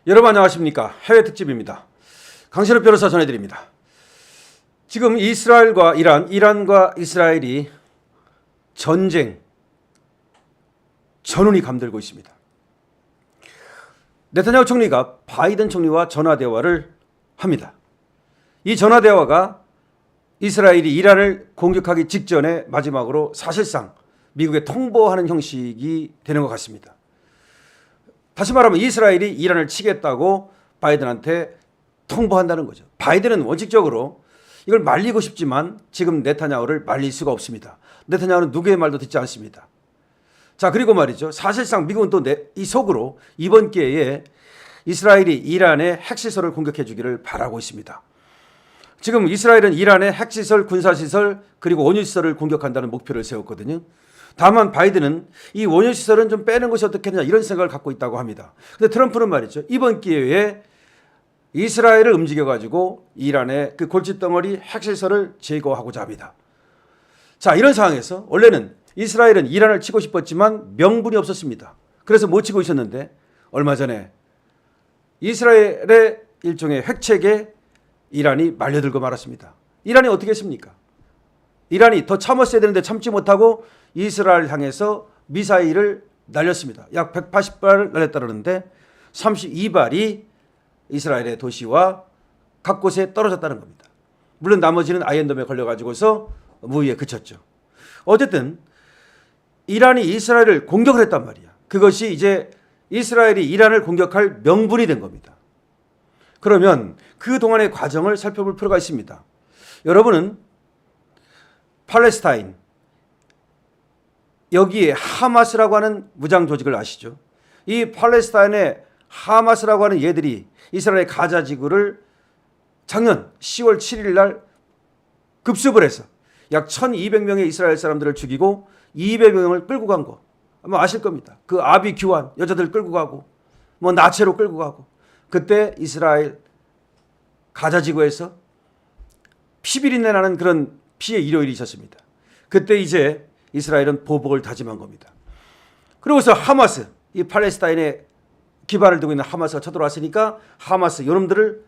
여러분 안녕하십니까? 해외 특집입니다. 강신업 변호사 전해드립니다. 지금 이스라엘과 이란과 이스라엘이 전쟁 전운이 감돌고 있습니다. 네타냐후 총리가 바이든 총리와 전화대화를 합니다. 이 전화대화가 이스라엘이 이란을 공격하기 직전에 마지막으로 사실상 미국에 통보하는 형식이 되는 것 같습니다. 다시 말하면 이스라엘이 이란을 치겠다고 바이든한테 통보한다는 거죠. 바이든은 원칙적으로 이걸 말리고 싶지만 지금 네타냐후를 말릴 수가 없습니다. 네타냐후는 누구의 말도 듣지 않습니다. 자, 그리고 말이죠. 사실상 미국은 또 이 속으로 이번 기회에 이스라엘이 이란의 핵시설을 공격해 주기를 바라고 있습니다. 지금 이스라엘은 이란의 핵시설, 군사시설 그리고 원유시설을 공격한다는 목표를 세웠거든요. 다만 바이든은 이 원유시설은 좀 빼는 것이 어떻겠냐 이런 생각을 갖고 있다고 합니다. 그런데 트럼프는 말이죠. 이번 기회에 이스라엘을 움직여가지고 이란의 그 골칫덩어리 핵시설을 제거하고자 합니다. 자, 이런 상황에서 원래는 이스라엘은 이란을 치고 싶었지만 명분이 없었습니다. 그래서 못 치고 있었는데 얼마 전에 이스라엘의 일종의 핵책에 이란이 말려들고 말았습니다. 이란이 어떻게 했습니까? 이란이 더 참았어야 되는데 참지 못하고 이스라엘 향해서 미사일을 날렸습니다. 약 180발을 날렸다는데 32발이 이스라엘의 도시와 각 곳에 떨어졌다는 겁니다. 물론 나머지는 아이언돔에 걸려가지고서 무위에 그쳤죠. 어쨌든 이란이 이스라엘을 공격을 했단 말이야. 그것이 이제 이스라엘이 이란을 공격할 명분이 된 겁니다. 그러면 그동안의 과정을 살펴볼 필요가 있습니다. 여러분은 팔레스타인, 여기에 하마스라고 하는 무장 조직을 아시죠? 이 팔레스타인의 하마스라고 하는 얘들이 이스라엘의 가자 지구를 작년 10월 7일 날 급습을 해서 약 1200명의 이스라엘 사람들을 죽이고 200명을 끌고 간 거 아마 아실 겁니다. 그 아비 규환 여자들 끌고 가고 뭐 나체로 끌고 가고 그때 이스라엘 가자 지구에서 피비린내 나는 그런 피의 일요일이 있었습니다. 그때 이제 이스라엘은 보복을 다짐한 겁니다. 그러고서 하마스, 이 팔레스타인에 기반을 두고 있는 하마스가 쳐들어왔으니까 하마스 이놈들을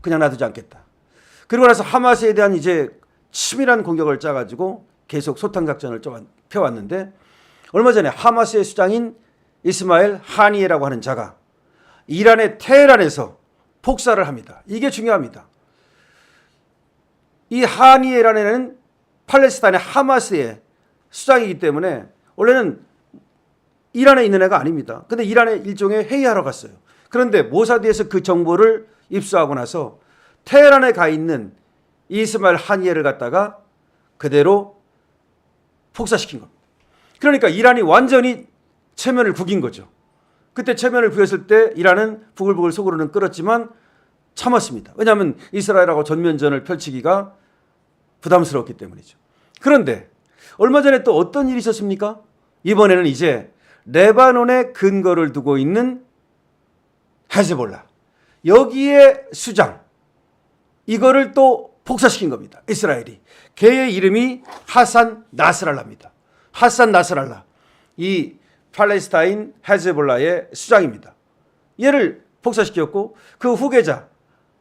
그냥 놔두지 않겠다. 그리고 나서 하마스에 대한 이제 치밀한 공격을 짜가지고 계속 소탕 작전을 펴왔는데 얼마 전에 하마스의 수장인 이스마엘 하니에라고 하는 자가 이란의 테헤란에서 폭사를 합니다. 이게 중요합니다. 이 하니에라는 애는 팔레스타인의 하마스의 수장이기 때문에 원래는 이란에 있는 애가 아닙니다. 근데 이란에 일종의 회의하러 갔어요. 그런데 모사드에서 그 정보를 입수하고 나서 테헤란에 가 있는 이스마엘 하니에를 갖다가 그대로 폭사시킨 겁니다. 그러니까 이란이 완전히 체면을 구긴 거죠. 그때 체면을 구겼을 때 이란은 부글부글 속으로는 끓었지만 참았습니다. 왜냐하면 이스라엘하고 전면전을 펼치기가 부담스러웠기 때문이죠. 그런데 얼마 전에 또 어떤 일이 있었습니까? 이번에는 이제 레바논에 근거를 두고 있는 헤즈볼라, 여기에 수장, 이거를 또 폭사시킨 겁니다. 이스라엘이. 걔의 이름이 하산 나스랄라입니다. 하산 나스랄라, 이 팔레스타인 헤즈볼라의 수장입니다. 얘를 폭사시켰고 그 후계자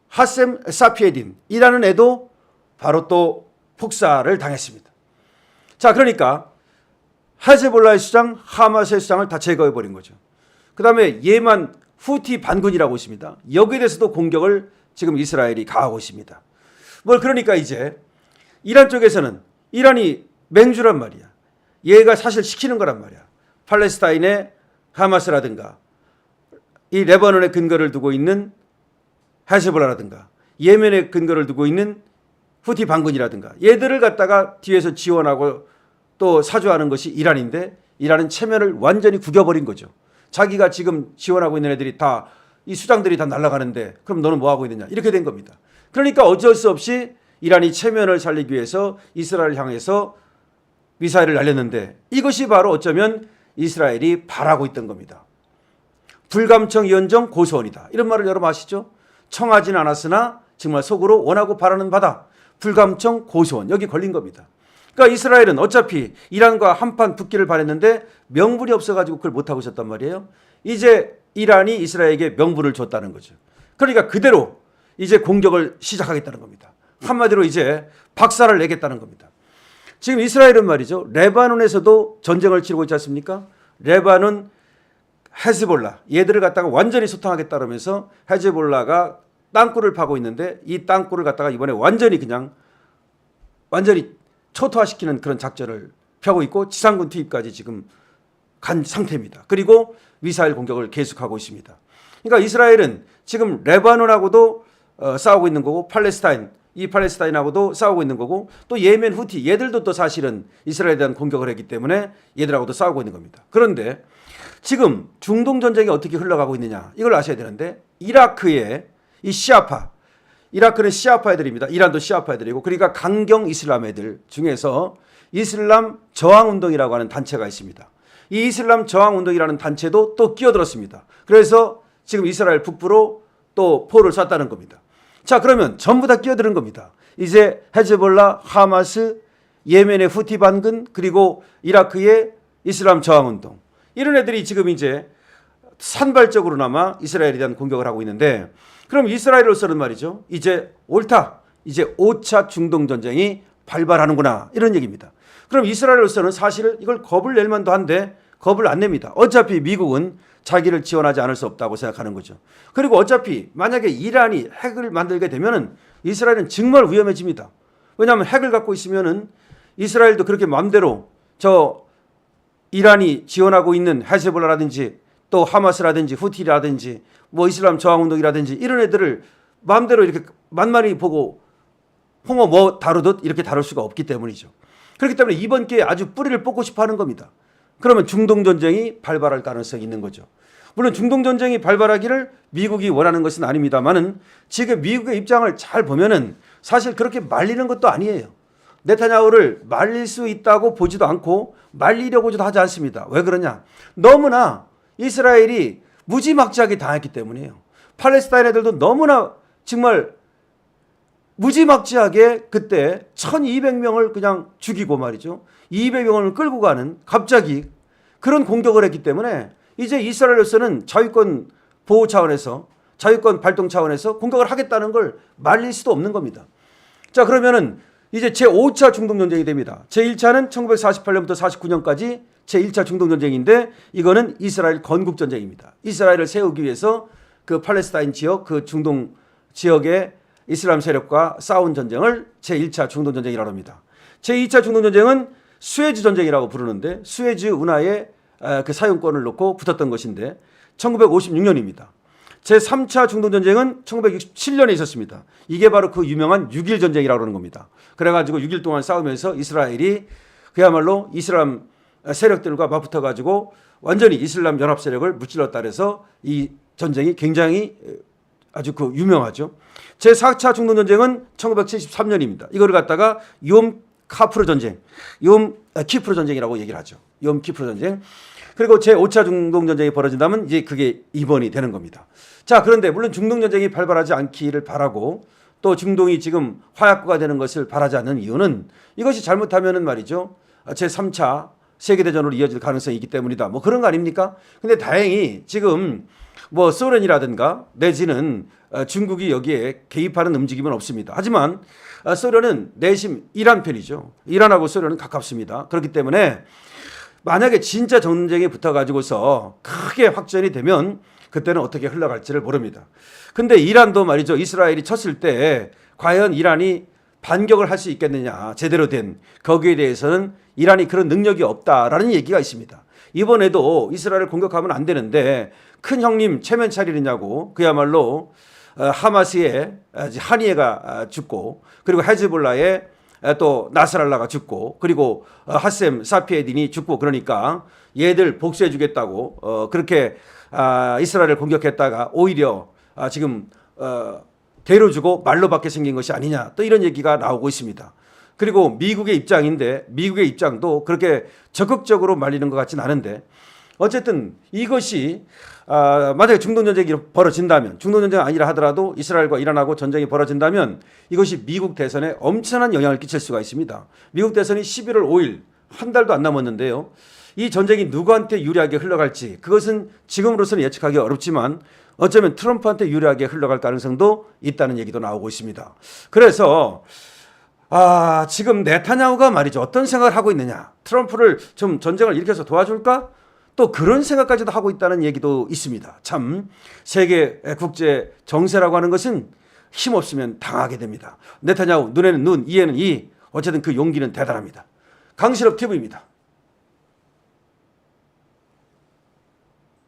하셈 사피에딘이라는 애도 바로 또 폭사를 당했습니다. 자, 그러니까 헤즈볼라의 수장, 하마스의 수장을 다 제거해버린 거죠. 그 다음에 예만 후티 반군이라고 있습니다. 여기에 대해서도 공격을 지금 이스라엘이 가하고 있습니다. 그러니까 이제 이란 쪽에서는 이란이 맹주란 말이야. 얘가 사실 시키는 거란 말이야. 팔레스타인의 하마스라든가 이 레바논에 근거를 두고 있는 헤즈볼라라든가 예멘에 근거를 두고 있는 후티 반군이라든가 얘들을 갖다가 뒤에서 지원하고 또 사주하는 것이 이란인데 이란은 체면을 완전히 구겨버린 거죠. 자기가 지금 지원하고 있는 애들이 다 이 수장들이 다 날아가는데 그럼 너는 뭐 하고 있느냐 이렇게 된 겁니다. 그러니까 어쩔 수 없이 이란이 체면을 살리기 위해서 이스라엘을 향해서 미사일을 날렸는데 이것이 바로 어쩌면 이스라엘이 바라고 있던 겁니다. 불감청 연정 고소원이다. 이런 말을 여러분 아시죠? 청하지는 않았으나 정말 속으로 원하고 바라는 바다. 불감청 고소원. 여기 걸린 겁니다. 그러니까 이스라엘은 어차피 이란과 한판 붙기를 바랬는데 명분이 없어가지고 그걸 못하고 있었단 말이에요. 이제 이란이 이스라엘에게 명분을 줬다는 거죠. 그러니까 그대로 이제 공격을 시작하겠다는 겁니다. 한마디로 이제 박살을 내겠다는 겁니다. 지금 이스라엘은 말이죠. 레바논에서도 전쟁을 치르고 있지 않습니까? 레바논 헤즈볼라 얘들을 갖다가 완전히 소탕하겠다 그러면서 헤즈볼라가 땅굴을 파고 있는데 이 땅굴을 갖다가 이번에 완전히 초토화시키는 그런 작전을 펴고 있고 지상군 투입까지 지금 간 상태입니다. 그리고 미사일 공격을 계속하고 있습니다. 그러니까 이스라엘은 지금 레바논하고도 싸우고 있는 거고 이 팔레스타인하고도 싸우고 있는 거고 또 예멘 후티 얘들도 또 사실은 이스라엘에 대한 공격을 했기 때문에 얘들하고도 싸우고 있는 겁니다. 그런데 지금 중동 전쟁이 어떻게 흘러가고 있느냐 이걸 아셔야 되는데 이라크의 이 시아파 이라크는 시아파 애들입니다. 이란도 시아파 애들이고 그러니까 강경 이슬람 애들 중에서 이슬람 저항운동이라고 하는 단체가 있습니다. 이 이슬람 저항운동이라는 단체도 또 끼어들었습니다. 그래서 지금 이스라엘 북부로 또 포를 쐈다는 겁니다. 자 그러면 전부 다 끼어드는 겁니다. 이제 헤즈볼라, 하마스, 예멘의 후티 반군 그리고 이라크의 이슬람 저항운동 이런 애들이 지금 이제 산발적으로나마 이스라엘에 대한 공격을 하고 있는데 그럼 이스라엘로서는 말이죠. 이제 옳다. 이제 5차 중동 전쟁이 발발하는구나 이런 얘기입니다. 그럼 이스라엘로서는 사실 이걸 겁을 낼 만도 한데 겁을 안 냅니다. 어차피 미국은 자기를 지원하지 않을 수 없다고 생각하는 거죠. 그리고 어차피 만약에 이란이 핵을 만들게 되면은 이스라엘은 정말 위험해집니다. 왜냐하면 핵을 갖고 있으면은 이스라엘도 그렇게 마음대로 저 이란이 지원하고 있는 헤즈볼라라든지 또 하마스라든지 후티라든지 뭐 이슬람 저항운동이라든지 이런 애들을 마음대로 이렇게 만만히 보고 홍어 뭐 다루듯 이렇게 다룰 수가 없기 때문이죠. 그렇기 때문에 이번 기회에 아주 뿌리를 뽑고 싶어 하는 겁니다. 그러면 중동전쟁이 발발할 가능성이 있는 거죠. 물론 중동전쟁이 발발하기를 미국이 원하는 것은 아닙니다만은 지금 미국의 입장을 잘 보면은 사실 그렇게 말리는 것도 아니에요. 네타냐후를 말릴 수 있다고 보지도 않고 말리려고도 하지 않습니다. 왜 그러냐? 너무나 이스라엘이 무지막지하게 당했기 때문이에요. 팔레스타인 애들도 너무나 정말 무지막지하게 그때 1200명을 그냥 죽이고 말이죠. 200명을 끌고 가는 갑자기 그런 공격을 했기 때문에 이제 이스라엘로서는 자유권 보호 차원에서 자유권 발동 차원에서 공격을 하겠다는 걸 말릴 수도 없는 겁니다. 자 그러면은 이제 제5차 중동전쟁이 됩니다. 제1차는 1948년부터 49년까지 제1차 중동전쟁인데 이거는 이스라엘 건국전쟁입니다. 이스라엘을 세우기 위해서 그 팔레스타인 지역 그 중동 지역의 이슬람 세력과 싸운 전쟁을 제1차 중동전쟁이라고 합니다. 제2차 중동전쟁은 수에즈 전쟁이라고 부르는데 수에즈 운하에 그 사용권을 놓고 붙었던 것인데 1956년입니다. 제3차 중동전쟁은 1967년에 있었습니다. 이게 바로 그 유명한 6.1 전쟁이라고 하는 겁니다. 그래가지고 6일 동안 싸우면서 이스라엘이 그야말로 이슬람 세력들과 맞붙어가지고 완전히 이슬람 연합 세력을 무찔렀다 그래서 이 전쟁이 굉장히 아주 그 유명하죠. 제4차 중동전쟁은 1973년입니다. 이거를 갖다가 욤 키프르 전쟁, 욤 키프르 전쟁이라고 얘기를 하죠. 욤 키프르 전쟁. 그리고 제5차 중동전쟁이 벌어진다면 이제 그게 이번이 되는 겁니다. 자, 그런데 물론 중동전쟁이 발발하지 않기를 바라고 또 중동이 지금 화약고가 되는 것을 바라지 않는 이유는 이것이 잘못하면은 말이죠. 제3차 세계대전으로 이어질 가능성이 있기 때문이다. 뭐 그런 거 아닙니까? 근데 다행히 지금 뭐 소련이라든가 내지는 중국이 여기에 개입하는 움직임은 없습니다. 하지만 소련은 내심 이란 편이죠. 이란하고 소련은 가깝습니다. 그렇기 때문에 만약에 진짜 전쟁에 붙어가지고서 크게 확전이 되면 그때는 어떻게 흘러갈지를 모릅니다. 근데 이란도 말이죠. 이스라엘이 쳤을 때 과연 이란이 반격을 할 수 있겠느냐. 제대로 된 거기에 대해서는 이란이 그런 능력이 없다라는 얘기가 있습니다. 이번에도 이스라엘을 공격하면 안 되는데 큰 형님 체면 차리느냐고 그야말로 하마스의 하니에가 죽고 그리고 헤즈볼라의 또 나스랄라가 죽고 그리고 하셈 사피에딘이 죽고 그러니까 얘들 복수해 주겠다고 그렇게 이스라엘을 공격했다가 오히려 지금 대로주고 말로밖에 생긴 것이 아니냐 또 이런 얘기가 나오고 있습니다. 그리고 미국의 입장인데 미국의 입장도 그렇게 적극적으로 말리는 것 같지는 않은데 어쨌든 이것이 만약에 중동전쟁이 벌어진다면 중동전쟁이 아니라 하더라도 이스라엘과 이란하고 전쟁이 벌어진다면 이것이 미국 대선에 엄청난 영향을 끼칠 수가 있습니다. 미국 대선이 11월 5일 한 달도 안 남았는데요. 이 전쟁이 누구한테 유리하게 흘러갈지 그것은 지금으로서는 예측하기 어렵지만 어쩌면 트럼프한테 유리하게 흘러갈 가능성도 있다는 얘기도 나오고 있습니다. 그래서 지금 네타냐후가 말이죠. 어떤 생각을 하고 있느냐. 트럼프를 좀 전쟁을 일으켜서 도와줄까? 또 그런 생각까지도 하고 있다는 얘기도 있습니다. 참 세계 국제 정세라고 하는 것은 힘없으면 당하게 됩니다. 네타냐후 눈에는 눈, 이에는 이. 어쨌든 그 용기는 대단합니다. 강실업 TV입니다.